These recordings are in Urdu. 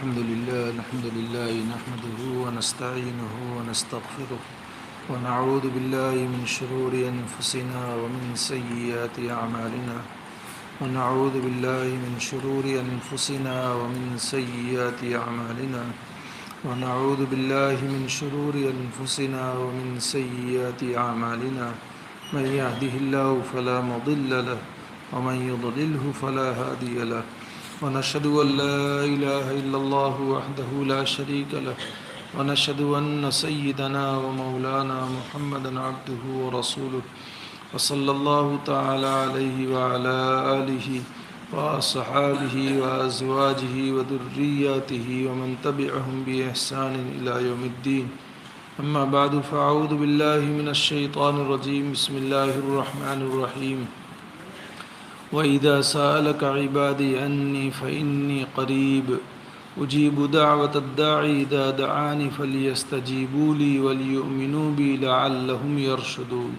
الحمد لله نحمده ونستعينه ونستغفره ونعوذ بالله من شرور أنفسنا ومن سيئات أعمالنا ونعوذ بالله من شرور أنفسنا ومن سيئات أعمالنا ونعوذ بالله من شرور أنفسنا ومن سيئات أعمالنا من يهده الله فلا مضل له ومن يضلله فلا هادي له ونشهد أن لا إله إلا الله وحده لا شريك له ونشهد أن سيدنا ومولانا محمدا عبده ورسوله وصلى الله تعالى عليه وعلى آله وأصحابه وأزواجه وذرياته ومن تبعهم بإحسان إلى يوم الدين أما بعد فأعوذ بالله من الشيطان الرجيم بسم الله الرحمن الرحيم وَإِذَا سَأَلَكَ عِبَادِي عَنِّي فَإِنِّي قَرِيبٌ أُجِيبُ دَعْوَةَ الدَّاعِ إِذَا دَعَانِ فَلْيَسْتَجِيبُوا لِي وَلْيُؤْمِنُوا بِي لَعَلَّهُمْ يَرْشُدُونَ۔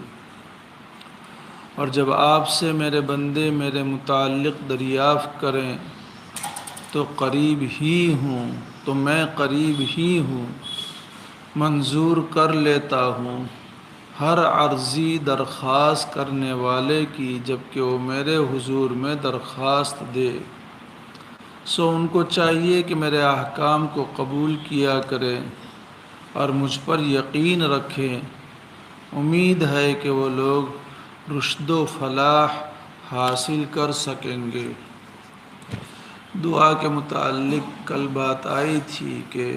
اور جب آپ سے میرے بندے میرے متعلق دریافت کریں تو قریب ہی ہوں، تو میں قریب ہی ہوں، منظور کر لیتا ہوں ہر عرضی درخواست کرنے والے کی جبکہ وہ میرے حضور میں درخواست دے۔ سو ان کو چاہیے کہ میرے احکام کو قبول کیا کرے اور مجھ پر یقین رکھیں۔ امید ہے کہ وہ لوگ رشد و فلاح حاصل کر سکیں گے۔ دعا کے متعلق کل بات آئی تھی کہ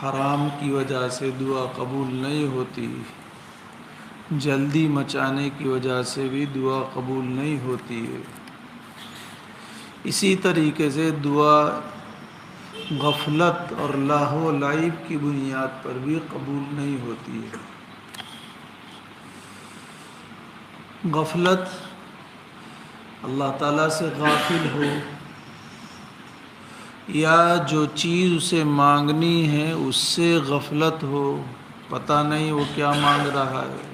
حرام کی وجہ سے دعا قبول نہیں ہوتی، جلدی مچانے کی وجہ سے بھی دعا قبول نہیں ہوتی ہے۔ اسی طریقے سے دعا غفلت اور لاہو و لعب کی بنیاد پر بھی قبول نہیں ہوتی ہے۔ غفلت اللہ تعالیٰ سے غافل ہو یا جو چیز اسے مانگنی ہے اس سے غفلت ہو، پتہ نہیں وہ کیا مانگ رہا ہے۔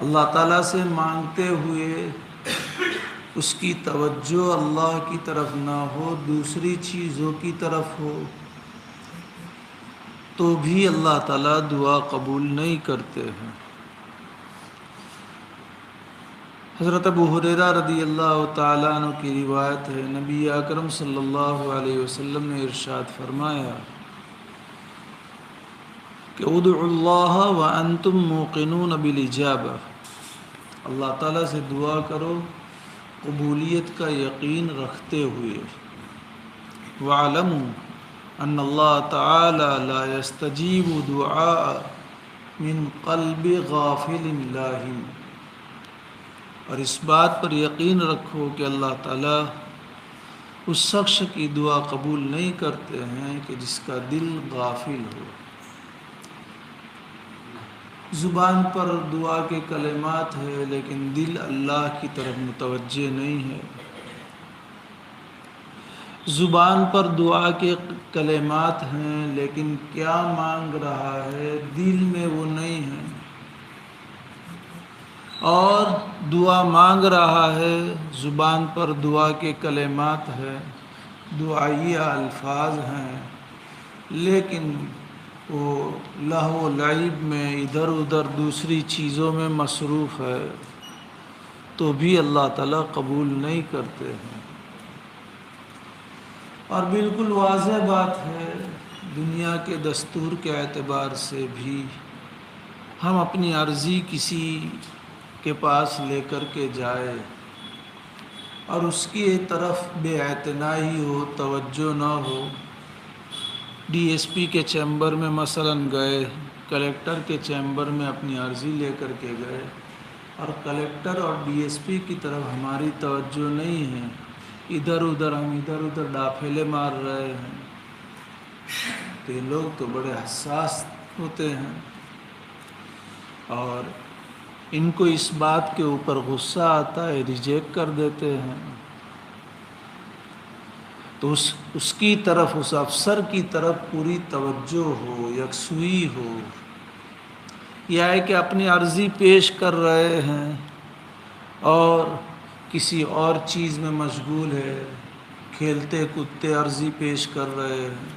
اللہ تعالیٰ سے مانگتے ہوئے اس کی توجہ اللہ کی طرف نہ ہو، دوسری چیزوں کی طرف ہو، تو بھی اللہ تعالیٰ دعا قبول نہیں کرتے ہیں۔ حضرت ابو ہریرہ رضی اللہ تعالیٰ عنہ کی روایت ہے، نبی اکرم صلی اللہ علیہ وسلم نے ارشاد فرمایا کہ ادعوا اللہ وانتم موقنون بالاجابہ، اللہ تعالیٰ سے دعا کرو قبولیت کا یقین رکھتے ہوئے۔ وَاعْلَمُوا أَنَّ اللَّهَ تَعَالَى لَا يَسْتَجِيبُ دُعَاءَ مِنْ قَلْبِ غَافِلٍ لَاهٍ، اور اس بات پر یقین رکھو کہ اللہ تعالیٰ اس شخص کی دعا قبول نہیں کرتے ہیں کہ جس کا دل غافل ہو۔ زبان پر دعا کے کلمات ہے لیکن دل اللہ کی طرف متوجہ نہیں ہے۔ زبان پر دعا کے کلمات ہیں لیکن کیا مانگ رہا ہے دل میں وہ نہیں ہے، اور دعا مانگ رہا ہے، زبان پر دعا کے کلمات ہے، دعائیہ الفاظ ہیں، لیکن وہ لہو و لعب میں ادھر ادھر دوسری چیزوں میں مصروف ہے، تو بھی اللہ تعالیٰ قبول نہیں کرتے ہیں۔ اور بالکل واضح بات ہے، دنیا کے دستور کے اعتبار سے بھی ہم اپنی عرضی کسی کے پاس لے کر کے جائے اور اس کی طرف بے اعتنائی ہو، توجہ نہ ہو، ڈی ایس پی کے چیمبر میں مثلاً گئے، کلیکٹر کے چیمبر میں اپنی عرضی لے کر کے گئے اور کلیکٹر اور ڈی ایس پی کی طرف ہماری توجہ نہیں ہے، ادھر ادھر ہم ادھر ادھر ڈاپھیلے مار رہے ہیں، تو یہ لوگ تو بڑے حساس ہوتے ہیں اور ان کو اس بات کے اوپر غصہ آتا ہے، ریجیکٹ کر دیتے ہیں۔ تو اس کی طرف، اس افسر کی طرف پوری توجہ ہو، یکسوئی ہو، یہ ہے کہ اپنی عرضی پیش کر رہے ہیں اور کسی اور چیز میں مشغول ہے، کھیلتے کودتے عرضی پیش کر رہے ہیں،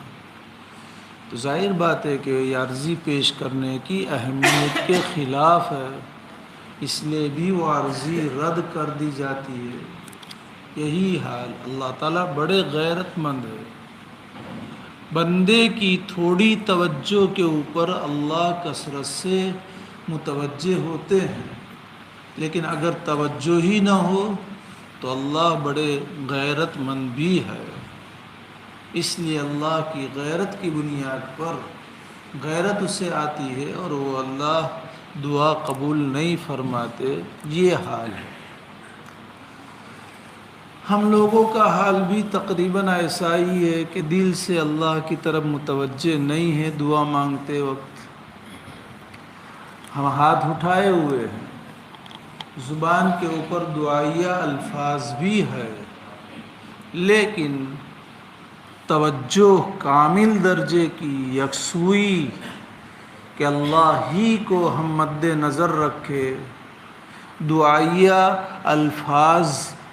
تو ظاہر بات ہے کہ یہ عرضی پیش کرنے کی اہمیت کے خلاف ہے، اس لیے بھی وہ عرضی رد کر دی جاتی ہے۔ یہی حال اللہ تعالیٰ بڑے غیرت مند ہے۔ بندے کی تھوڑی توجہ کے اوپر اللہ کثرت سے متوجہ ہوتے ہیں، لیکن اگر توجہ ہی نہ ہو تو اللہ بڑے غیرت مند بھی ہے۔ اس لیے اللہ کی غیرت کی بنیاد پر غیرت اسے آتی ہے اور وہ اللہ دعا قبول نہیں فرماتے۔ یہ حال ہے۔ ہم لوگوں کا حال بھی تقریباً ایسا ہی ہے کہ دل سے اللہ کی طرف متوجہ نہیں ہے۔ دعا مانگتے وقت ہم ہاتھ اٹھائے ہوئے ہیں، زبان کے اوپر دعائیہ الفاظ بھی ہے، لیکن توجہ کامل درجے کی یکسوئی کہ اللہ ہی کو ہم مد نظر رکھے، دعائیہ الفاظ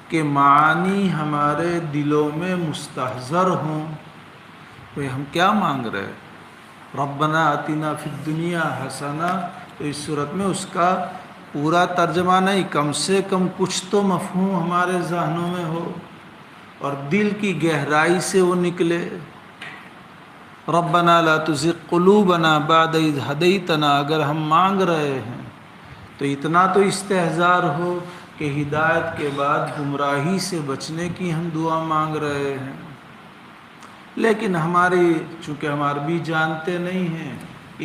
کے معانی ہمارے دلوں میں مستحضر ہوں۔ تو ہم کیا مانگ رہے ہیں؟ ربنا آتنا فی الدنیا حسنہ، تو اس صورت میں اس کا پورا ترجمہ نہیں، کم سے کم کچھ تو مفہوم ہمارے ذہنوں میں ہو اور دل کی گہرائی سے وہ نکلے۔ ربنا لا تزغ قلوبنا بعد اذ ہدیتنا، اگر ہم مانگ رہے ہیں تو اتنا تو استحضار ہو کہ ہدایت کے بعد گمراہی سے بچنے کی ہم دعا مانگ رہے ہیں۔ لیکن چونکہ ہم عربی جانتے نہیں ہیں،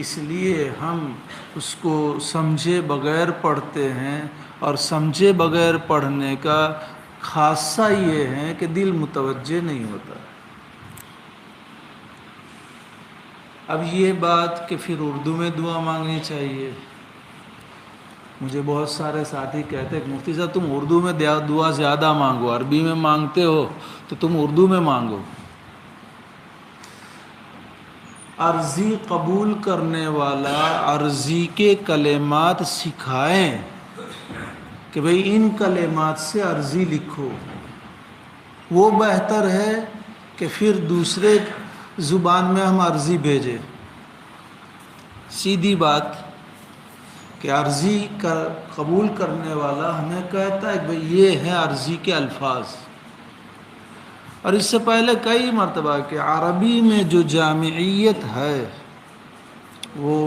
اس لیے ہم اس کو سمجھے بغیر پڑھتے ہیں، اور سمجھے بغیر پڑھنے کا خاصہ یہ ہے کہ دل متوجہ نہیں ہوتا۔ اب یہ بات کہ پھر اردو میں دعا مانگنی چاہیے، مجھے بہت سارے ساتھی کہتے ہیں کہ مفتی صاحب تم اردو میں دعا زیادہ مانگو، عربی میں مانگتے ہو تو تم اردو میں مانگو۔ عرضی قبول کرنے والا عرضی کے کلمات سکھائیں کہ بھئی ان کلمات سے عرضی لکھو، وہ بہتر ہے کہ پھر دوسرے زبان میں ہم عرضی بھیجیں۔ سیدھی بات کہ عرضی قبول کرنے والا ہمیں کہتا ہے کہ بھئی یہ ہیں عرضی کے الفاظ، اور اس سے پہلے کئی مرتبہ کہ عربی میں جو جامعیت ہے وہ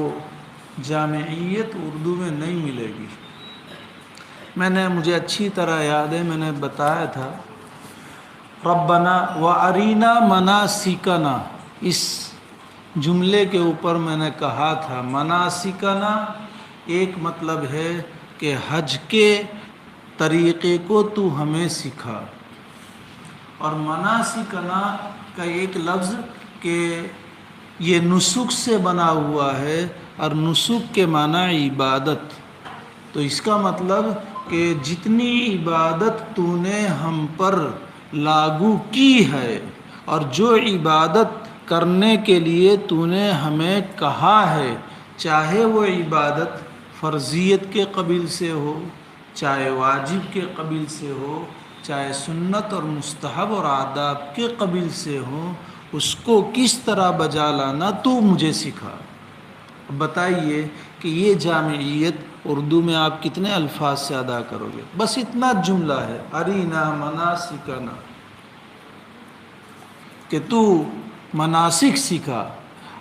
جامعیت اردو میں نہیں ملے گی۔ مجھے اچھی طرح یاد ہے، میں نے بتایا تھا ربنا وَأَرِنَا مَنَاسِكَنَا، اس جملے کے اوپر میں نے کہا تھا مناسکنا ایک مطلب ہے کہ حج کے طریقے کو تو ہمیں سکھا، اور مناسکنا کا ایک لفظ کہ یہ نسک سے بنا ہوا ہے، اور نسک کے معنی عبادت، تو اس کا مطلب کہ جتنی عبادت تو نے ہم پر لاگو کی ہے اور جو عبادت کرنے کے لیے تو نے ہمیں کہا ہے، چاہے وہ عبادت فرضیت کے قبیل سے ہو، چاہے واجب کے قبیل سے ہو، چاہے سنت اور مستحب اور آداب کے قبیل سے ہو، اس کو کس طرح بجا لانا تو مجھے سکھا۔ بتائیے کہ یہ جامعیت اردو میں آپ کتنے الفاظ سے ادا کرو گے؟ بس اتنا جملہ ہے، ارینا مناسکنا، کہ تو مناسک سکھا۔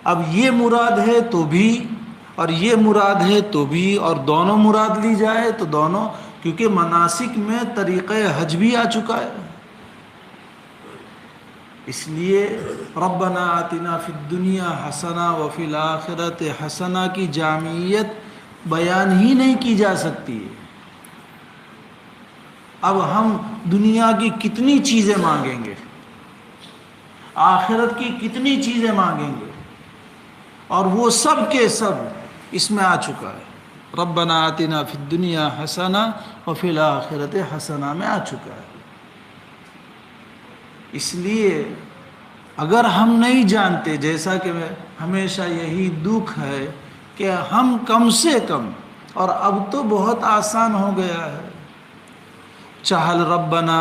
اب یہ مراد ہے تو بھی اور یہ مراد ہے تو بھی، اور دونوں مراد لی جائے تو دونوں، کیونکہ مناسک میں طریقہ حج بھی آ چکا ہے۔ اس لیے ربنا آتنا فی الدنیا حسنہ وفی الآخرۃ حسنہ کی جامعیت بیان ہی نہیں کی جا سکتی ہے۔ اب ہم دنیا کی کتنی چیزیں مانگیں گے، آخرت کی کتنی چیزیں مانگیں گے، اور وہ سب کے سب اس میں آ چکا ہے۔ ربنا آتنا فی الدنیا حسنہ وفی الآخرۃ حسنہ میں آ چکا ہے۔ اس لیے اگر ہم نہیں جانتے، جیسا کہ ہمیشہ یہی دکھ ہے کہ ہم کم سے کم، اور اب تو بہت آسان ہو گیا ہے، چہل ربنا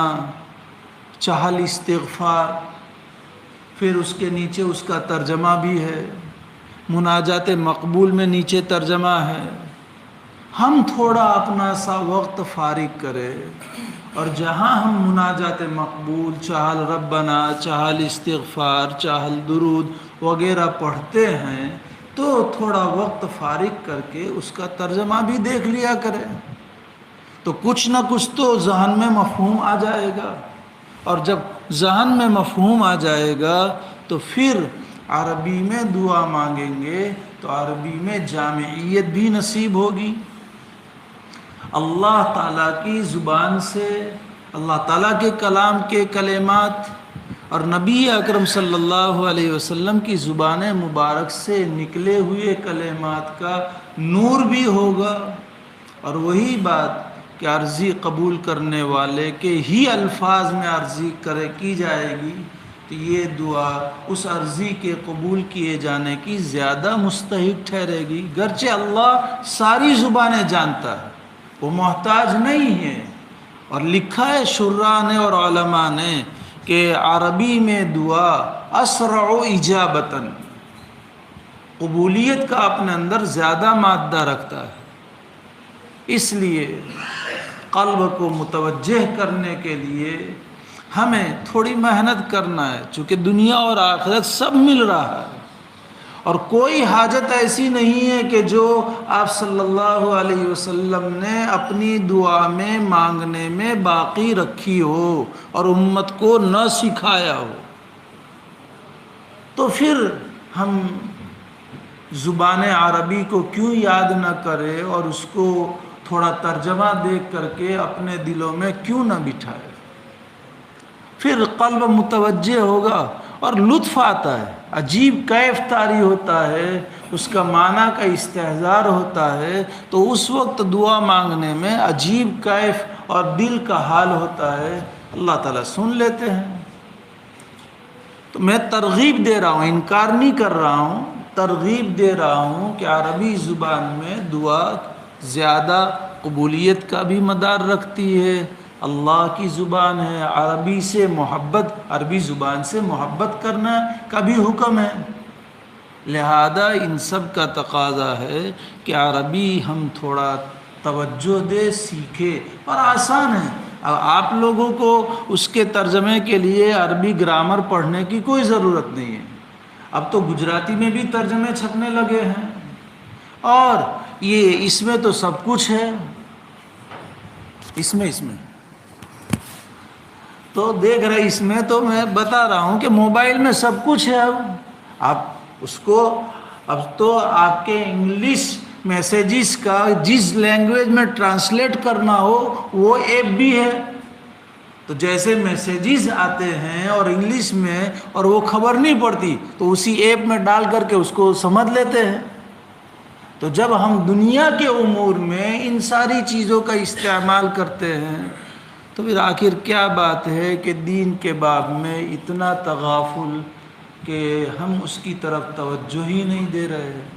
چہل استغفار، پھر اس کے نیچے اس کا ترجمہ بھی ہے، مناجات مقبول میں نیچے ترجمہ ہے۔ ہم تھوڑا اپنا سا وقت فارغ کریں اور جہاں ہم مناجات مقبول، چہل ربنا، چہل استغفار، چہل درود وغیرہ پڑھتے ہیں تو تھوڑا وقت فارغ کر کے اس کا ترجمہ بھی دیکھ لیا کریں، تو کچھ نہ کچھ تو ذہن میں مفہوم آ جائے گا، اور جب ذہن میں مفہوم آ جائے گا تو پھر عربی میں دعا مانگیں گے تو عربی میں جامعیت بھی نصیب ہوگی۔ اللہ تعالیٰ کی زبان سے، اللہ تعالیٰ کے کلام کے کلمات اور نبی اکرم صلی اللہ علیہ وسلم کی زبان مبارک سے نکلے ہوئے کلمات کا نور بھی ہوگا، اور وہی بات کہ عرضی قبول کرنے والے کے ہی الفاظ میں عرضی کی جائے گی تو یہ دعا اس عرضی کے قبول کیے جانے کی زیادہ مستحق ٹھہرے گی، گرچہ اللہ ساری زبانیں جانتا ہے، وہ محتاج نہیں ہے۔ اور لکھا ہے شراح نے اور علماء نے کہ عربی میں دعا اسرع اجابتاً، قبولیت کا اپنے اندر زیادہ مادہ رکھتا ہے، اس لیے قلب کو متوجہ کرنے کے لیے ہمیں تھوڑی محنت کرنا ہے، چونکہ دنیا اور آخرت سب مل رہا ہے، اور کوئی حاجت ایسی نہیں ہے کہ جو آپ صلی اللہ علیہ وسلم نے اپنی دعا میں مانگنے میں باقی رکھی ہو اور امت کو نہ سکھایا ہو، تو پھر ہم زبان عربی کو کیوں یاد نہ کرے اور اس کو تھوڑا ترجمہ دیکھ کر کے اپنے دلوں میں کیوں نہ بٹھائے، پھر قلب متوجہ ہوگا اور لطف آتا ہے، عجیب کیف طاری ہوتا ہے، اس کا معنی کا استحضار ہوتا ہے، تو اس وقت دعا مانگنے میں عجیب کیف اور دل کا حال ہوتا ہے، اللہ تعالیٰ سن لیتے ہیں۔ تو میں ترغیب دے رہا ہوں، انکار نہیں کر رہا ہوں، ترغیب دے رہا ہوں کہ عربی زبان میں دعا زیادہ قبولیت کا بھی مدار رکھتی ہے، اللہ کی زبان ہے، عربی سے محبت، عربی زبان سے محبت کرنا کا بھی حکم ہے، لہذا ان سب کا تقاضا ہے کہ عربی ہم تھوڑا توجہ دے، سیکھے، اور آسان ہے۔ آپ لوگوں کو اس کے ترجمے کے لیے عربی گرامر پڑھنے کی کوئی ضرورت نہیں ہے، اب تو گجراتی میں بھی ترجمے چھپنے لگے ہیں، اور یہ اس میں تو سب کچھ ہے، اس میں تو دیکھ رہے، اس میں تو میں بتا رہا ہوں کہ موبائل میں سب کچھ ہے، آپ اس کو، اب تو آپ کے انگلش میسیجز کا جس لینگویج میں ٹرانسلیٹ کرنا ہو وہ ایپ بھی ہے، تو جیسے میسیجز آتے ہیں اور انگلش میں اور وہ خبر نہیں پڑتی تو اسی ایپ میں ڈال کر کے اس کو سمجھ لیتے ہیں۔ تو جب ہم دنیا کے امور میں ان ساری چیزوں کا استعمال کرتے ہیں تو پھر آخر کیا بات ہے کہ دین کے باب میں اتنا تغافل کہ ہم اس کی طرف توجہ ہی نہیں دے رہے ہیں۔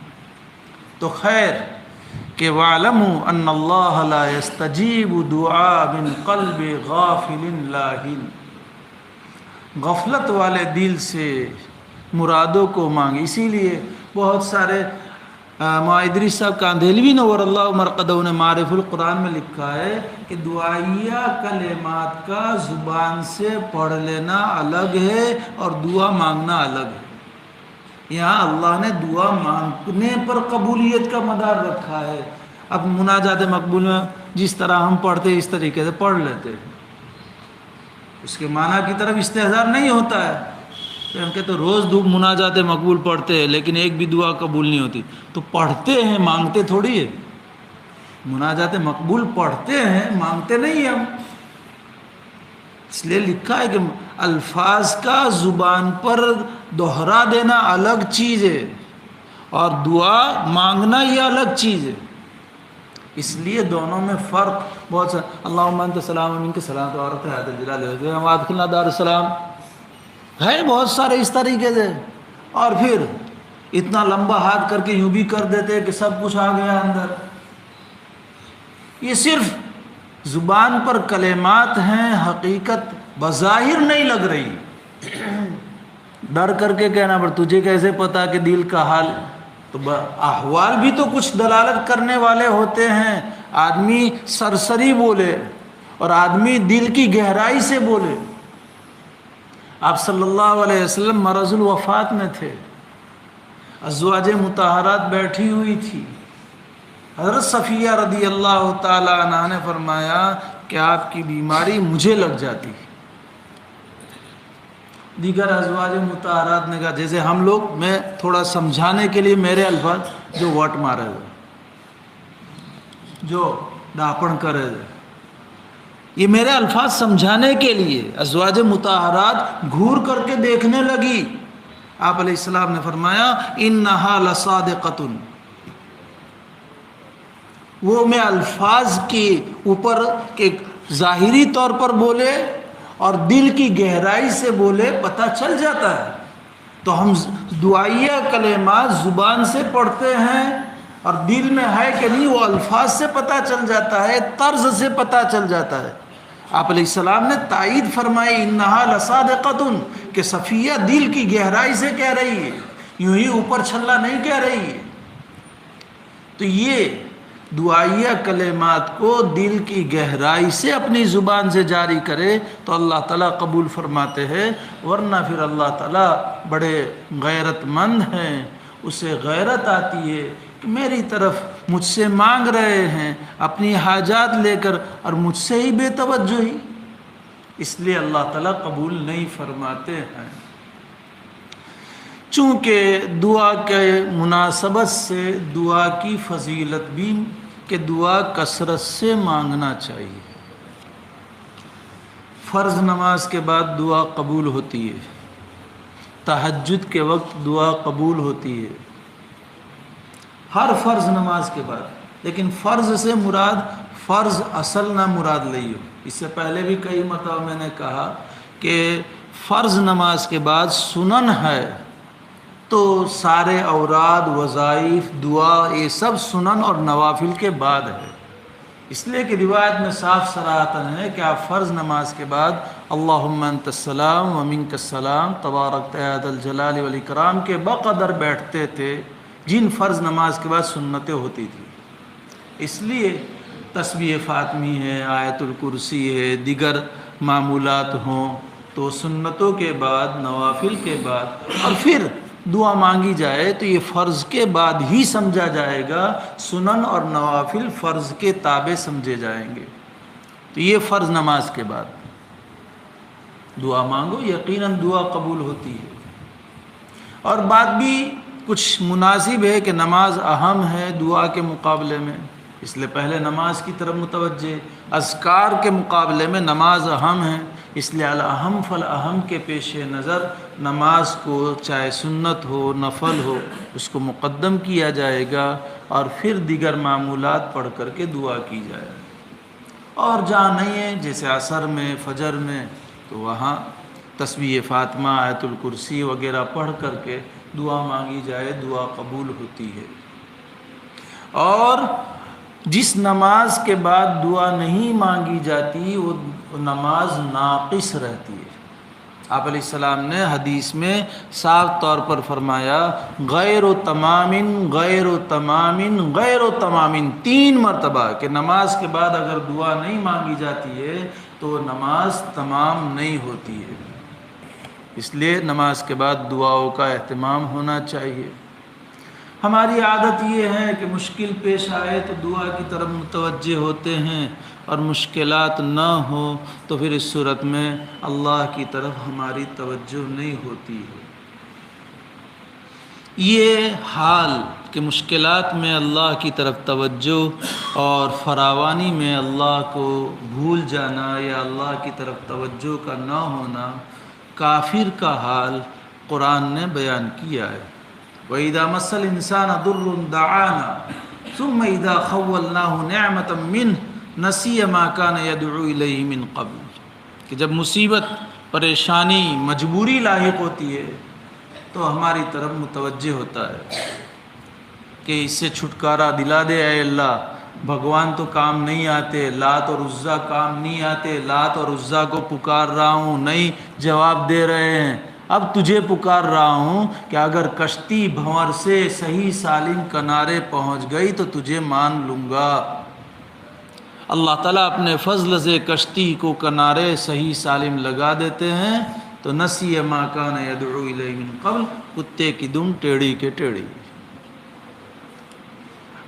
تو خیر کہ وَاعْلَمُوا أَنَّ اللَّهَ لَا يَسْتَجِيبُ دُعَاءَ مِنْ قَلْبِ غَافِلٍ لَاهٍ، غفلت والے دل سے مرادوں کو مانگے۔ اسی لیے بہت سارے معاذ صاحب کاندھیلوی نور اللہ مرقدہ نے معارف القرآن میں لکھا ہے کہ دعائیہ کلمات کا زبان سے پڑھ لینا الگ ہے اور دعا مانگنا الگ ہے۔ یہاں اللہ نے دعا مانگنے پر قبولیت کا مدار رکھا ہے، اب مناجات مقبول میں جس طرح ہم پڑھتے اس طریقے سے پڑھ لیتے ہیں، اس کے معنی کی طرف استحضار نہیں ہوتا ہے، ہم کہتے روز مناجات مقبول پڑھتے ہیں لیکن ایک بھی دعا قبول نہیں ہوتی، تو پڑھتے ہیں مانگتے تھوڑی ہے، مناجات مقبول پڑھتے ہیں مانگتے نہیں ہم، اس لیے لکھا ہے کہ الفاظ کا زبان پر دہرا دینا الگ چیز ہے اور دعا مانگنا یہ الگ چیز ہے، اس لیے دونوں میں فرق بہت سا۔ اللہم انت السلام و منک السلام تبارک یا ذا الجلال والاکرام وادخلنا دار السلام ہے، بہت سارے اس طریقے سے، اور پھر اتنا لمبا ہاتھ کر کے یوں بھی کر دیتے کہ سب کچھ آ گیا اندر۔ یہ صرف زبان پر کلمات ہیں، حقیقت بظاہر نہیں لگ رہی، ڈر کر کے کہنا پر تجھے کیسے پتا کہ دل کا حال؟ تو احوال بھی تو کچھ دلالت کرنے والے ہوتے ہیں. آدمی سرسری بولے اور آدمی دل کی گہرائی سے بولے. آپ صلی اللہ علیہ وسلم مرض الوفات میں تھے، ازواج مطہرات بیٹھی ہوئی تھی. حضرت صفیہ رضی اللہ تعالی عنہا نے فرمایا کہ آپ کی بیماری مجھے لگ جاتی. دیگر ازواج مطہرات نے کہا، جیسے ہم لوگ، میں تھوڑا سمجھانے کے لیے میرے الفاظ جو وٹ مارے ہوئے، جو ڈاپن کرے ہوئے، یہ میرے الفاظ سمجھانے کے لیے. ازواج مطہرات گھور کر کے دیکھنے لگی. آپ علیہ السلام نے فرمایا انہا لصادقۃ. وہ میں الفاظ کے اوپر کہ ظاہری طور پر بولے اور دل کی گہرائی سے بولے پتہ چل جاتا ہے. تو ہم دعائیہ کلمات زبان سے پڑھتے ہیں اور دل میں ہے کہ نہیں وہ الفاظ سے پتہ چل جاتا ہے، طرز سے پتہ چل جاتا ہے. آپ علیہ السلام نے تائید فرمائی انہا لصادقۃ کہ صفیہ دل کی گہرائی سے کہہ رہی ہے، یوں ہی اوپر چھلا نہیں کہہ رہی ہے. تو یہ دعائیہ کلمات کو دل کی گہرائی سے اپنی زبان سے جاری کرے تو اللہ تعالیٰ قبول فرماتے ہیں. ورنہ پھر اللہ تعالیٰ بڑے غیرت مند ہیں، اسے غیرت آتی ہے کہ میری طرف مجھ سے مانگ رہے ہیں اپنی حاجات لے کر اور مجھ سے ہی بے توجہی، اس لیے اللہ تعالیٰ قبول نہیں فرماتے ہیں. چونکہ دعا کے مناسبت سے دعا کی فضیلت بھی کہ دعا کثرت سے مانگنا چاہیے. فرض نماز کے بعد دعا قبول ہوتی ہے، تہجد کے وقت دعا قبول ہوتی ہے، ہر فرض نماز کے بعد. لیکن فرض سے مراد فرض اصل نہ مراد لئیو. اس سے پہلے بھی کئی مرتبہ میں نے کہا کہ فرض نماز کے بعد سنن ہے تو سارے اوراد، وظائف، دعا یہ سب سنن اور نوافل کے بعد ہے. اس لیے کہ روایت میں صاف صراحتاً ہے کہ آپ فرض نماز کے بعد اللہم انت السلام و منک السلام تبارکت یا ذا الجلال والاکرام کے بقدر بیٹھتے تھے جن فرض نماز کے بعد سنتیں ہوتی تھی. اس لیے تسبیح فاطمی ہے، آیت الکرسی ہے، دیگر معمولات ہوں تو سنتوں کے بعد، نوافل کے بعد اور پھر دعا مانگی جائے تو یہ فرض کے بعد ہی سمجھا جائے گا. سنن اور نوافل فرض کے تابع سمجھے جائیں گے. تو یہ فرض نماز کے بعد دعا مانگو، یقیناً دعا قبول ہوتی ہے. اور بات بھی کچھ مناسب ہے کہ نماز اہم ہے دعا کے مقابلے میں، اس لیے پہلے نماز کی طرف متوجہ. اذکار کے مقابلے میں نماز اہم ہے، اس لیے الاہم فالاہم کے پیش نظر نماز کو چاہے سنت ہو نفل ہو اس کو مقدم کیا جائے گا اور پھر دیگر معمولات پڑھ کر کے دعا کی جائے. اور جہاں نہیں ہے جیسے عصر میں، فجر میں، تو وہاں تسبیح فاطمہ، آیت الکرسی وغیرہ پڑھ کر کے دعا مانگی جائے، دعا قبول ہوتی ہے. اور جس نماز کے بعد دعا نہیں مانگی جاتی وہ نماز ناقص رہتی ہے. آپ علیہ السلام نے حدیث میں صاف طور پر فرمایا غیر و تمام غیر و تمام غیر و تمام، 3 مرتبہ کہ نماز کے بعد اگر دعا نہیں مانگی جاتی ہے تو نماز تمام نہیں ہوتی ہے. اس لیے نماز کے بعد دعاؤں کا اہتمام ہونا چاہیے. ہماری عادت یہ ہے کہ مشکل پیش آئے تو دعا کی طرف متوجہ ہوتے ہیں اور مشکلات نہ ہو تو پھر اس صورت میں اللہ کی طرف ہماری توجہ نہیں ہوتی ہے. یہ حال کہ مشکلات میں اللہ کی طرف توجہ اور فراوانی میں اللہ کو بھول جانا یا اللہ کی طرف توجہ کا نہ ہونا، کافر کا حال قرآن نے بیان کیا ہے. وَإِذَا مَسَّ الْإِنسَانَ ضُرٌّ دَعَانَا ثُمَّ إِذَا خَوَّلْنَاهُ نِعْمَةً مِّنْهُ نَسِيَ مَا كَانَ يَدْعُو إِلَيْهِ مِنْ قَبْلُ. کہ جب مصیبت، پریشانی، مجبوری لاحق ہوتی ہے تو ہماری طرف متوجہ ہوتا ہے کہ اس سے چھٹکارا دلا دے اے اللہ، بھگوان تو کام نہیں آتے، لات اور عزیٰ کام نہیں آتے، لات اور عزیٰ کو پکار رہا ہوں نہیں جواب دے رہے ہیں، اب تجھے پکار رہا ہوں کہ اگر کشتی بھنور سے صحیح سالم کنارے پہنچ گئی تو تجھے مان لوں گا۔ اللہ تعالیٰ اپنے فضل سے کشتی کو کنارے صحیح سالم لگا دیتے ہیں تو نسی ما کان یدعو الیہ من قبل، کتے کی دم ٹیڑھی کے ٹیڑھی۔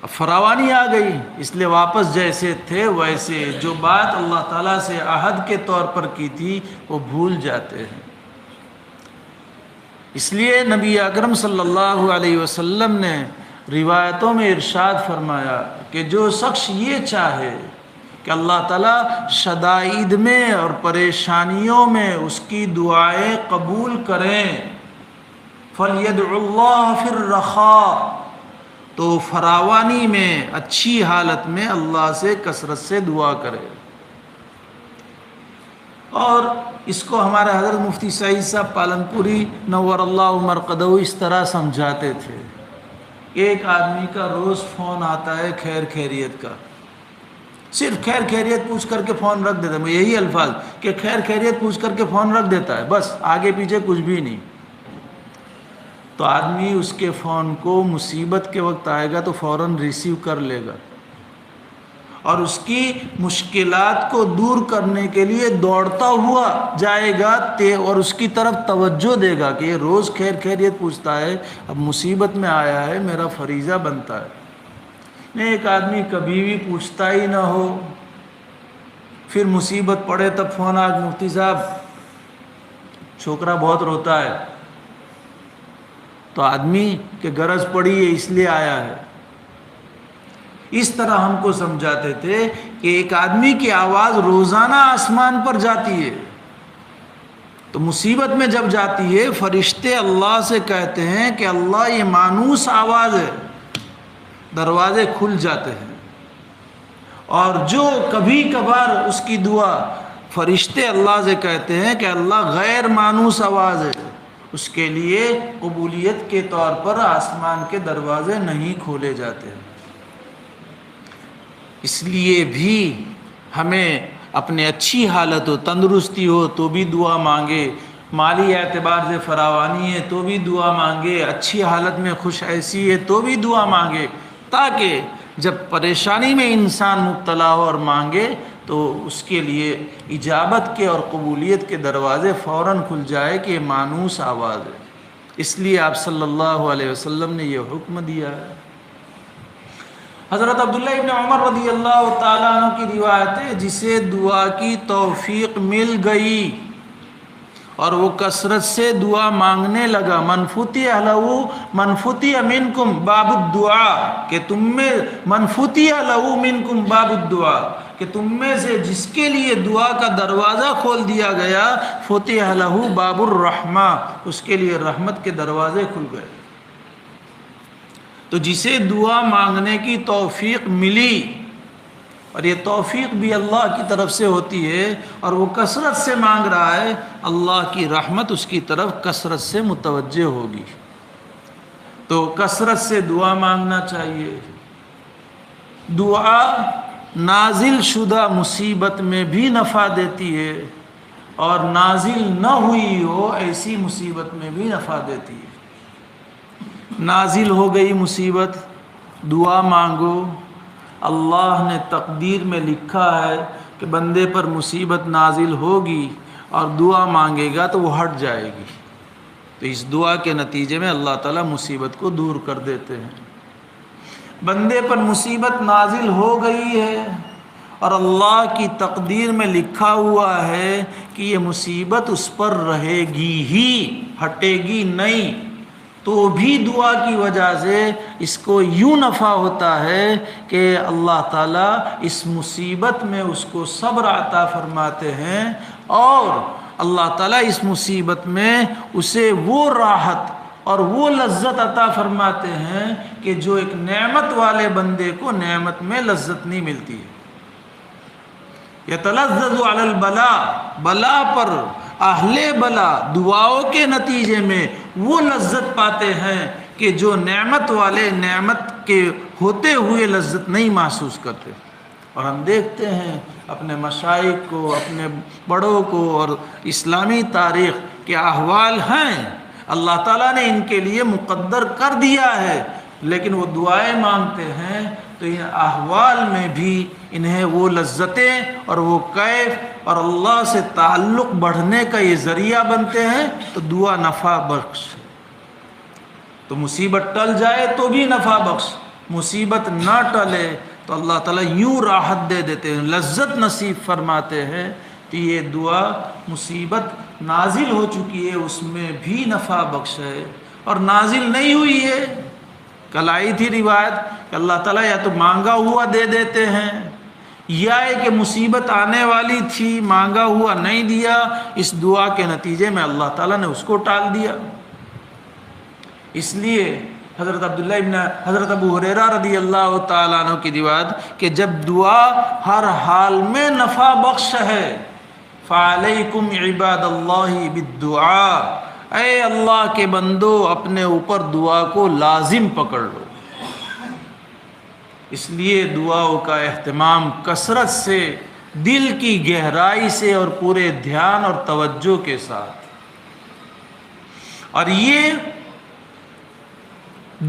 اب فراوانی آ گئی، اس لیے واپس جیسے تھے ویسے جو بات اللہ تعالیٰ سے عہد کے طور پر کی تھی وہ بھول جاتے ہیں۔ اس لیے نبی اکرم صلی اللہ علیہ وسلم نے روایتوں میں ارشاد فرمایا کہ جو شخص یہ چاہے کہ اللہ تعالیٰ شدائد میں اور پریشانیوں میں اس کی دعائیں قبول کریں، فَلْيَدْعُ اللَّهَ فِي الرَّخَاءِ، تو فراوانی میں اچھی حالت میں اللہ سے کثرت سے دعا کرے۔ اور اس کو ہمارے حضرت مفتی سعید صاحب پالنپوری نور اللہ مرقدہ اس طرح سمجھاتے تھے، ایک آدمی کا روز فون آتا ہے خیر خیریت کا، صرف خیر خیریت پوچھ کر کے فون رکھ دیتا ہے، یہی الفاظ کہ خیر خیریت پوچھ کر کے فون رکھ دیتا ہے، بس آگے پیچھے کچھ بھی نہیں۔ تو آدمی اس کے فون کو مصیبت کے وقت آئے گا تو فوراً ریسیو کر لے گا اور اس کی مشکلات کو دور کرنے کے لیے دوڑتا ہوا جائے گا اور اس کی طرف توجہ دے گا کہ یہ روز خیر خیریت پوچھتا ہے، اب مصیبت میں آیا ہے، میرا فریضہ بنتا ہے۔ نہیں ایک آدمی کبھی بھی پوچھتا ہی نہ ہو، پھر مصیبت پڑے تب فون آج مفتی صاحب چھوکرا بہت روتا ہے، تو آدمی کہ غرض پڑی ہے اس لیے آیا ہے۔ اس طرح ہم کو سمجھاتے تھے کہ ایک آدمی کی آواز روزانہ آسمان پر جاتی ہے، تو مصیبت میں جب جاتی ہے فرشتے اللہ سے کہتے ہیں کہ اللہ یہ مانوس آواز ہے، دروازے کھل جاتے ہیں۔ اور جو کبھی کبھار اس کی دعا فرشتے اللہ سے کہتے ہیں کہ اللہ غیر مانوس آواز ہے، اس کے لیے قبولیت کے طور پر آسمان کے دروازے نہیں کھولے جاتے ہیں۔ اس لیے بھی ہمیں اپنے اچھی حالت ہو، تندرستی ہو تو بھی دعا مانگے، مالی اعتبار سے فراوانی ہے تو بھی دعا مانگے، اچھی حالت میں خوش ایسی ہے تو بھی دعا مانگے، تاکہ جب پریشانی میں انسان مبتلا ہو اور مانگے تو اس کے لیے اجابت کے اور قبولیت کے دروازے فوراً کھل جائے کہ یہ مانوس آواز ہے۔ اس لیے آپ صلی اللہ علیہ وسلم نے یہ حکم دیا ہے۔ حضرت عبداللہ ابن عمر رضی اللہ تعالیٰ عنہ کی روایت ہے، جسے دعا کی توفیق مل گئی اور وہ کثرت سے دعا مانگنے لگا، من فتح لہ من فتح منکم باب الدعاء، کہ تم میں من فتح لہ منکم باب الدعاء، کہ تم میں سے جس کے لیے دعا کا دروازہ کھول دیا گیا، فتح لہ باب الرحمہ، اس کے لیے رحمت کے دروازے کھل گئے۔ تو جسے دعا مانگنے کی توفیق ملی، اور یہ توفیق بھی اللہ کی طرف سے ہوتی ہے، اور وہ کثرت سے مانگ رہا ہے، اللہ کی رحمت اس کی طرف کثرت سے متوجہ ہوگی۔ تو کثرت سے دعا مانگنا چاہیے۔ دعا نازل شدہ مصیبت میں بھی نفع دیتی ہے، اور نازل نہ ہوئی ہو ایسی مصیبت میں بھی نفع دیتی ہے۔ نازل ہو گئی مصیبت، دعا مانگو، اللہ نے تقدیر میں لکھا ہے کہ بندے پر مصیبت نازل ہوگی اور دعا مانگے گا تو وہ ہٹ جائے گی، تو اس دعا کے نتیجے میں اللہ تعالیٰ مصیبت کو دور کر دیتے ہیں۔ بندے پر مصیبت نازل ہو گئی ہے اور اللہ کی تقدیر میں لکھا ہوا ہے کہ یہ مصیبت اس پر رہے گی ہی، ہٹے گی نہیں، تو بھی دعا کی وجہ سے اس کو یوں نفع ہوتا ہے کہ اللہ تعالیٰ اس مصیبت میں اس کو صبر عطا فرماتے ہیں، اور اللہ تعالیٰ اس مصیبت میں اسے وہ راحت اور وہ لذت عطا فرماتے ہیں کہ جو ایک نعمت والے بندے کو نعمت میں لذت نہیں ملتی ہے۔ یتلذذ علی البلاء، بلا پر اہل بلا دعاؤں کے نتیجے میں وہ لذت پاتے ہیں کہ جو نعمت والے نعمت کے ہوتے ہوئے لذت نہیں محسوس کرتے۔ اور ہم دیکھتے ہیں اپنے مشائخ کو، اپنے بڑوں کو، اور اسلامی تاریخ کے احوال ہیں، اللہ تعالیٰ نے ان کے لیے مقدر کر دیا ہے، لیکن وہ دعائیں مانگتے ہیں تو ان احوال میں بھی انہیں وہ لذتیں اور وہ کیف اور اللہ سے تعلق بڑھنے کا یہ ذریعہ بنتے ہیں، تو دعا نفع بخش۔ تو مصیبت ٹل جائے تو بھی نفع بخش، مصیبت نہ ٹلے تو اللہ تعالیٰ یوں راحت دے دیتے ہیں، لذت نصیب فرماتے ہیں کہ یہ دعا مصیبت نازل ہو چکی ہے اس میں بھی نفع بخش ہے، اور نازل نہیں ہوئی ہے، کل آئی تھی روایت کہ اللہ تعالیٰ یا تو مانگا ہوا دے دیتے ہیں، یا کہ مصیبت آنے والی تھی مانگا ہوا نہیں دیا، اس دعا کے نتیجے میں اللہ تعالیٰ نے اس کو ٹال دیا۔ اس لیے حضرت ابو ہریرہ رضی اللہ تعالیٰ عنہ کی روایت کہ جب دعا ہر حال میں نفع بخش ہے، فعلیکم عباد اللہ بالدعاء، اے اللہ کے بندو اپنے اوپر دعا کو لازم پکڑ لو۔ اس لیے دعاؤں کا اہتمام کثرت سے، دل کی گہرائی سے اور پورے دھیان اور توجہ کے ساتھ، اور یہ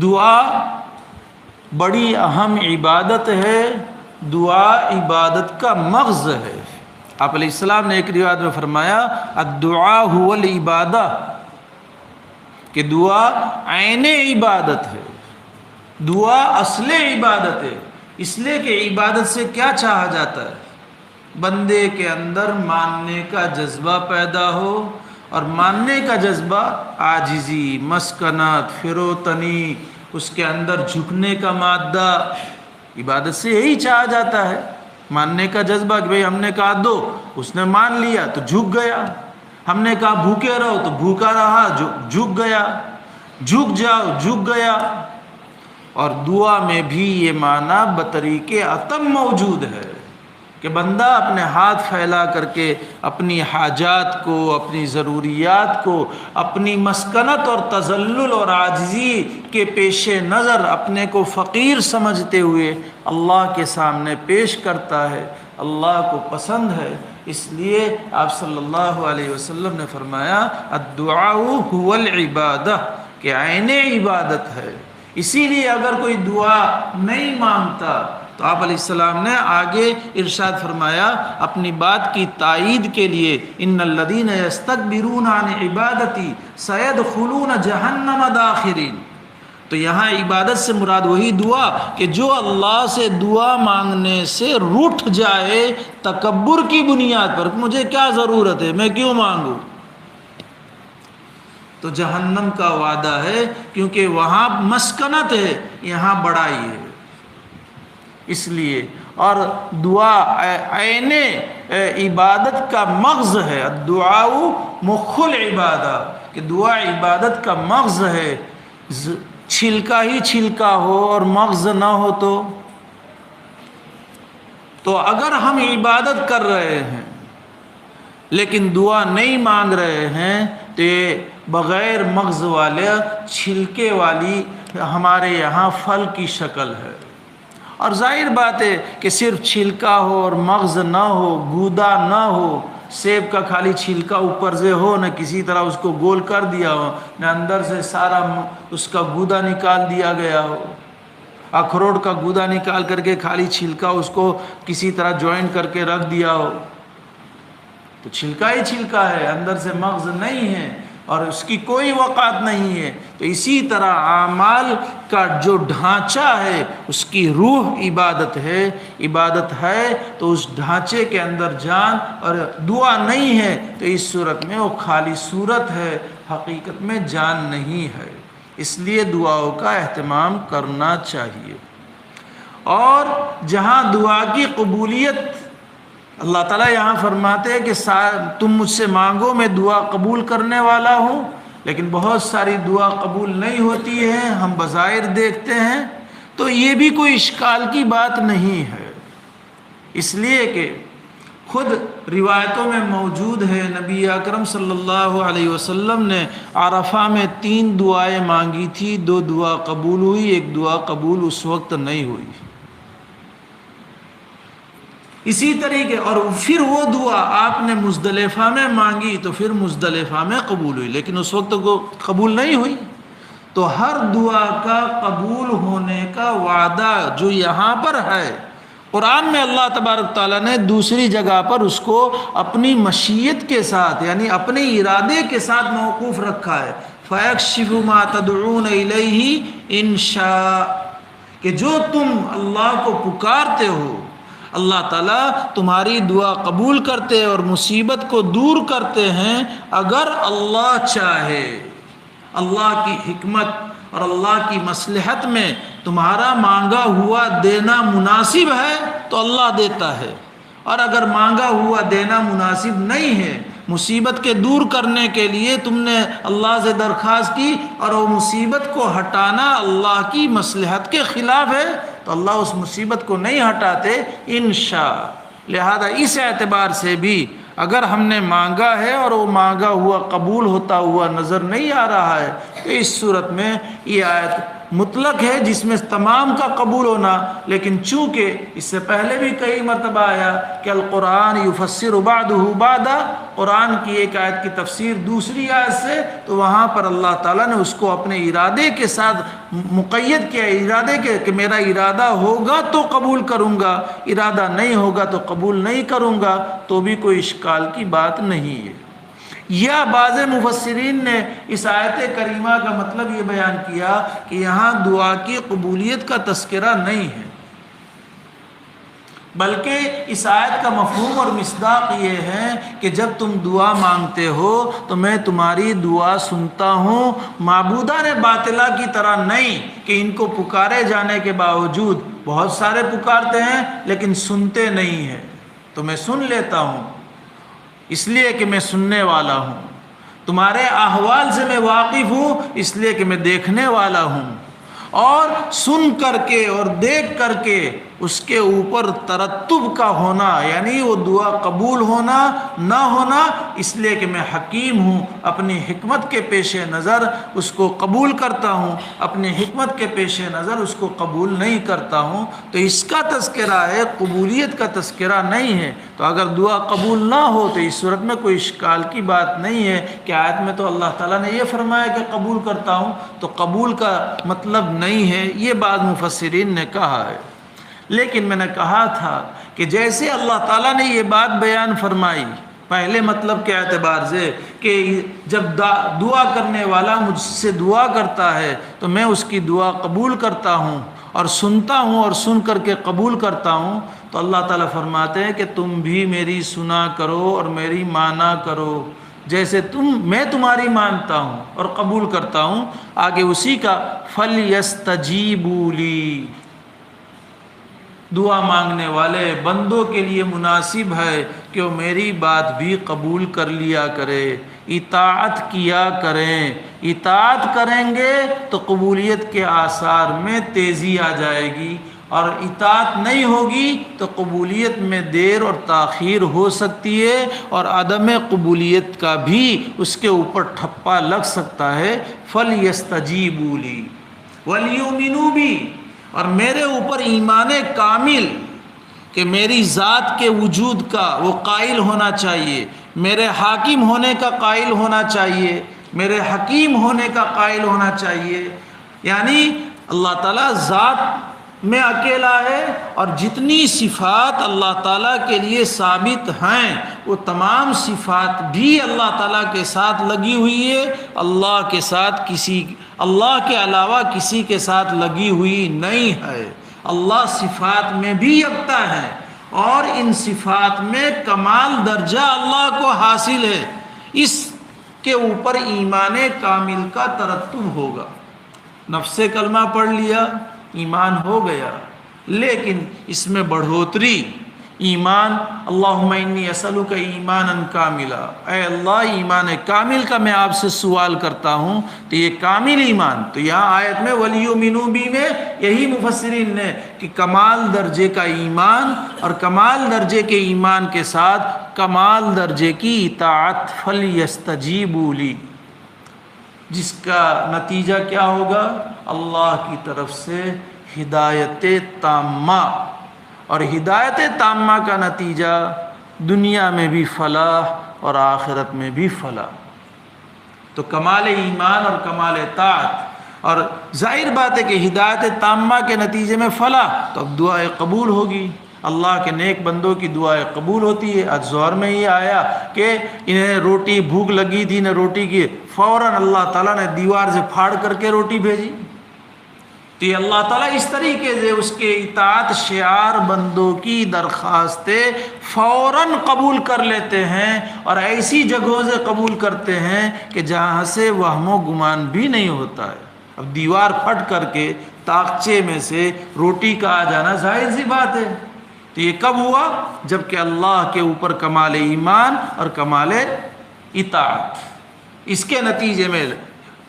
دعا بڑی اہم عبادت ہے، دعا عبادت کا مغز ہے۔ آپ علیہ السلام نے ایک روایت میں فرمایا الدعاء هو العبادہ، کہ دعا عین عبادت ہے، دعا اصل عبادت ہے۔ اس لیے کہ عبادت سے کیا چاہا جاتا ہے؟ بندے کے اندر ماننے کا جذبہ پیدا ہو، اور ماننے کا جذبہ عاجزی، مسکنت، فروتنی، اس کے اندر جھکنے کا مادہ، عبادت سے یہی چاہا جاتا ہے۔ ماننے کا جذبہ کہ بھئی ہم نے کہا دو، اس نے مان لیا تو جھک گیا، ہم نے کہا بھوکے رہو تو بھوکا رہا، جھک گیا، جھک جاؤ جھک گیا۔ اور دعا میں بھی یہ معنی بطریق اتم موجود ہے کہ بندہ اپنے ہاتھ پھیلا کر کے اپنی حاجات کو، اپنی ضروریات کو، اپنی مسکنت اور تذلل اور عاجزی کے پیش نظر اپنے کو فقیر سمجھتے ہوئے اللہ کے سامنے پیش کرتا ہے، اللہ کو پسند ہے۔ اس لیے آپ صلی اللہ علیہ وسلم نے فرمایا الدعاء هو العبادہ، کہ عین عبادت ہے۔ اسی لیے اگر کوئی دعا نہیں مانگتا تو آپ علیہ السلام نے آگے ارشاد فرمایا اپنی بات کی تائید کے لیے ان الذین یستکبرون عن عبادتی سیدخلون جہنم داخرین۔ تو یہاں عبادت سے مراد وہی دعا کہ جو اللہ سے دعا مانگنے سے روٹھ جائے تکبر کی بنیاد پر، مجھے کیا ضرورت ہے، میں کیوں مانگوں، تو جہنم کا وعدہ ہے، کیونکہ وہاں مسکنت ہے، یہاں بڑائی ہے۔ اس لیے اور دعا عین عبادت کا مغز ہے، الدعاء مخ العبادہ، کہ دعا عبادت کا مغز ہے۔ چھلکا ہی چھلکا ہو اور مغز نہ ہو تو اگر ہم عبادت کر رہے ہیں لیکن دعا نہیں مانگ رہے ہیں تو یہ بغیر مغز والے چھلکے والی ہمارے یہاں پھل کی شکل ہے۔ اور ظاہر بات ہے کہ صرف چھلکا ہو اور مغز نہ ہو، گودا نہ ہو، سیب کا خالی چھلکا اوپر سے ہو، نہ کسی طرح اس کو گول کر دیا ہو، نہ اندر سے سارا اس کا گودا نکال دیا گیا ہو، اخروٹ کا گودا نکال کر کے خالی چھلکا اس کو کسی طرح جوائنٹ کر کے رکھ دیا ہو، تو چھلکا ہی چھلکا ہے، اندر سے مغز نہیں ہے اور اس کی کوئی وقعت نہیں ہے۔ تو اسی طرح اعمال کا جو ڈھانچہ ہے اس کی روح عبادت ہے، عبادت ہے تو اس ڈھانچے کے اندر جان، اور دعا نہیں ہے تو اس صورت میں وہ خالی صورت ہے، حقیقت میں جان نہیں ہے۔ اس لیے دعاؤں کا اہتمام کرنا چاہیے۔ اور جہاں دعا کی قبولیت، اللہ تعالیٰ یہاں فرماتے ہیں کہ تم مجھ سے مانگو میں دعا قبول کرنے والا ہوں، لیکن بہت ساری دعا قبول نہیں ہوتی ہے، ہم بظاہر دیکھتے ہیں، تو یہ بھی کوئی اشکال کی بات نہیں ہے۔ اس لیے کہ خود روایتوں میں موجود ہے نبی اکرم صلی اللہ علیہ وسلم نے عرفہ میں 3 دعائیں مانگی تھی، 2 دعا قبول ہوئی، 1 دعا قبول اس وقت نہیں ہوئی۔ اسی طریقے اور پھر وہ دعا آپ نے مزدلفہ میں مانگی تو پھر مزدلفہ میں قبول ہوئی، لیکن اس وقت کو قبول نہیں ہوئی۔ تو ہر دعا کا قبول ہونے کا وعدہ جو یہاں پر ہے قرآن میں، اللہ تبارک تعالیٰ نے دوسری جگہ پر اس کو اپنی مشیت کے ساتھ یعنی اپنے ارادے کے ساتھ موقوف رکھا ہے۔ فَيَكْشِفُ مَا تَدْعُونَ إِلَيْهِ إِن شَاءَ، کہ جو تم اللہ کو پکارتے ہو اللہ تعالیٰ تمہاری دعا قبول کرتے اور مصیبت کو دور کرتے ہیں اگر اللہ چاہے۔ اللہ کی حکمت اور اللہ کی مصلحت میں تمہارا مانگا ہوا دینا مناسب ہے تو اللہ دیتا ہے، اور اگر مانگا ہوا دینا مناسب نہیں ہے، مصیبت کے دور کرنے کے لیے تم نے اللہ سے درخواست کی اور وہ مصیبت کو ہٹانا اللہ کی مصلحت کے خلاف ہے تو اللہ اس مصیبت کو نہیں ہٹاتے انشاء۔ لہذا اس اعتبار سے بھی اگر ہم نے مانگا ہے اور وہ مانگا ہوا قبول ہوتا ہوا نظر نہیں آ رہا ہے تو اس صورت میں یہ آیت مطلق ہے جس میں تمام کا قبول ہونا، لیکن چونکہ اس سے پہلے بھی کئی مرتبہ آیا کہ القرآن یفسر بعضہ بعضا، قرآن کی ایک آیت کی تفسیر دوسری آیت سے، تو وہاں پر اللہ تعالیٰ نے اس کو اپنے ارادے کے ساتھ مقید کیا، ارادے کے کہ میرا ارادہ ہوگا تو قبول کروں گا، ارادہ نہیں ہوگا تو قبول نہیں کروں گا، تو بھی کوئی اشکال کی بات نہیں ہے۔ یا بعض مفسرین نے اس آیت کریمہ کا مطلب یہ بیان کیا کہ یہاں دعا کی قبولیت کا تذکرہ نہیں ہے، بلکہ اس آیت کا مفہوم اور مصداق یہ ہے کہ جب تم دعا مانگتے ہو تو میں تمہاری دعا سنتا ہوں، معبودان باطلہ کی طرح نہیں کہ ان کو پکارے جانے کے باوجود بہت سارے پکارتے ہیں لیکن سنتے نہیں ہیں، تو میں سن لیتا ہوں اس لیے کہ میں سننے والا ہوں، تمہارے احوال سے میں واقف ہوں اس لیے کہ میں دیکھنے والا ہوں، اور سن کر کے اور دیکھ کر کے اس کے اوپر ترتب کا ہونا یعنی وہ دعا قبول ہونا نہ ہونا اس لیے کہ میں حکیم ہوں، اپنی حکمت کے پیش نظر اس کو قبول کرتا ہوں، اپنی حکمت کے پیش نظر اس کو قبول نہیں کرتا ہوں، تو اس کا تذکرہ ہے، قبولیت کا تذکرہ نہیں ہے۔ تو اگر دعا قبول نہ ہو تو اس صورت میں کوئی اشکال کی بات نہیں ہے کہ آیت میں تو اللہ تعالیٰ نے یہ فرمایا کہ قبول کرتا ہوں، تو قبول کا مطلب نہیں ہے، یہ بعض مفسرین نے کہا ہے۔ لیکن میں نے کہا تھا کہ جیسے اللہ تعالیٰ نے یہ بات بیان فرمائی پہلے مطلب کے اعتبار سے کہ جب دعا کرنے والا مجھ سے دعا کرتا ہے تو میں اس کی دعا قبول کرتا ہوں اور سنتا ہوں اور سن کر کے قبول کرتا ہوں، تو اللہ تعالیٰ فرماتے ہیں کہ تم بھی میری سنا کرو اور میری مانا کرو جیسے میں تمہاری مانتا ہوں اور قبول کرتا ہوں۔ آگے اسی کا فَلْيَسْتَجِيبُوا لِي، دعا مانگنے والے بندوں کے لیے مناسب ہے کہ وہ میری بات بھی قبول کر لیا کرے، اطاعت کیا کریں، اطاعت کریں گے تو قبولیت کے آثار میں تیزی آ جائے گی، اور اطاعت نہیں ہوگی تو قبولیت میں دیر اور تاخیر ہو سکتی ہے، اور عدم قبولیت کا بھی اس کے اوپر ٹھپا لگ سکتا ہے۔ فَلْيَسْتَجِيبُوا لِي وَلْيُؤْمِنُوا بِي، اور میرے اوپر ایمان کامل کہ میری ذات کے وجود کا وہ قائل ہونا چاہیے، میرے حاکم ہونے کا قائل ہونا چاہیے، میرے حکیم ہونے کا قائل ہونا چاہیے، یعنی اللہ تعالیٰ ذات میں اکیلا ہے، اور جتنی صفات اللہ تعالیٰ کے لیے ثابت ہیں وہ تمام صفات بھی اللہ تعالیٰ کے ساتھ لگی ہوئی ہے، اللہ کے علاوہ کسی کے ساتھ لگی ہوئی نہیں ہے۔ اللہ صفات میں بھی یکتا ہے، اور ان صفات میں کمال درجہ اللہ کو حاصل ہے، اس کے اوپر ایمان کامل کا ترتب ہوگا۔ نفس کلمہ پڑھ لیا، ایمان ہو گیا، لیکن اس میں بڑھوتری ایمان، اللہم انی اسألک ایمانا کاملا، اے اللہ ایمان کامل کا میں آپ سے سوال کرتا ہوں۔ تو یہ کامل ایمان، تو یہاں آیت میں وَلِيُؤْمِنُوا بِی میں یہی مفسرین نے کہ کمال درجے کا ایمان، اور کمال درجے کے ایمان کے ساتھ کمال درجے کی اطاعت، فَلْيَسْتَجِیبُوا لِی، جس کا نتیجہ کیا ہوگا؟ اللہ کی طرف سے ہدایت تامہ، اور ہدایت تامہ کا نتیجہ دنیا میں بھی فلاح اور آخرت میں بھی فلاح۔ تو کمال ایمان اور کمال طاعت، اور ظاہر بات ہے کہ ہدایت تامہ کے نتیجے میں فلاح، تو اب دعائیں قبول ہوگی، اللہ کے نیک بندوں کی دعائیں قبول ہوتی ہے۔ آج ظہر میں یہ آیا کہ انہیں روٹی بھوک لگی تھی، انہیں روٹی کی، فوراً اللہ تعالیٰ نے دیوار سے پھاڑ کر کے روٹی بھیجی۔ تو یہ اللہ تعالیٰ اس طریقے سے اس کے اطاعت شعار بندوں کی درخواستیں فوراً قبول کر لیتے ہیں، اور ایسی جگہوں سے قبول کرتے ہیں کہ جہاں سے وہم و گمان بھی نہیں ہوتا ہے۔ اب دیوار پھٹ کر کے طاقچے میں سے روٹی کا آ جانا ظاہر سی بات ہے۔ تو یہ کب ہوا؟ جب کہ اللہ کے اوپر کمال ایمان اور کمال اطاعت، اس کے نتیجے میں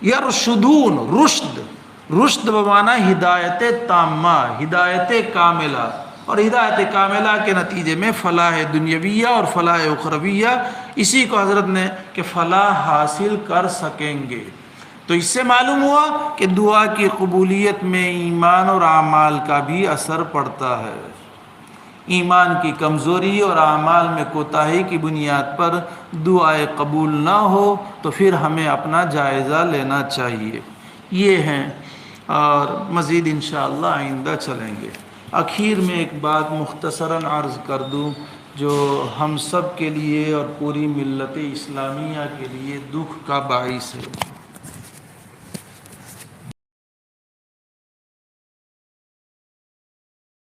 یرشدون، رشد بمعنی ہدایت تامہ، ہدایت کاملہ، اور ہدایت کاملہ کے نتیجے میں فلاح دنیاویہ اور فلاح اخرویہ، اسی کو حضرت نے کہ فلاح حاصل کر سکیں گے۔ تو اس سے معلوم ہوا کہ دعا کی قبولیت میں ایمان اور اعمال کا بھی اثر پڑتا ہے۔ ایمان کی کمزوری اور اعمال میں کوتاہی کی بنیاد پر دعائیں قبول نہ ہو تو پھر ہمیں اپنا جائزہ لینا چاہیے۔ یہ ہیں، اور مزید انشاءاللہ آئندہ چلیں گے۔ آخر میں ایک بات مختصراً عرض کر دوں جو ہم سب کے لیے اور پوری ملت اسلامیہ کے لیے دکھ کا باعث ہے۔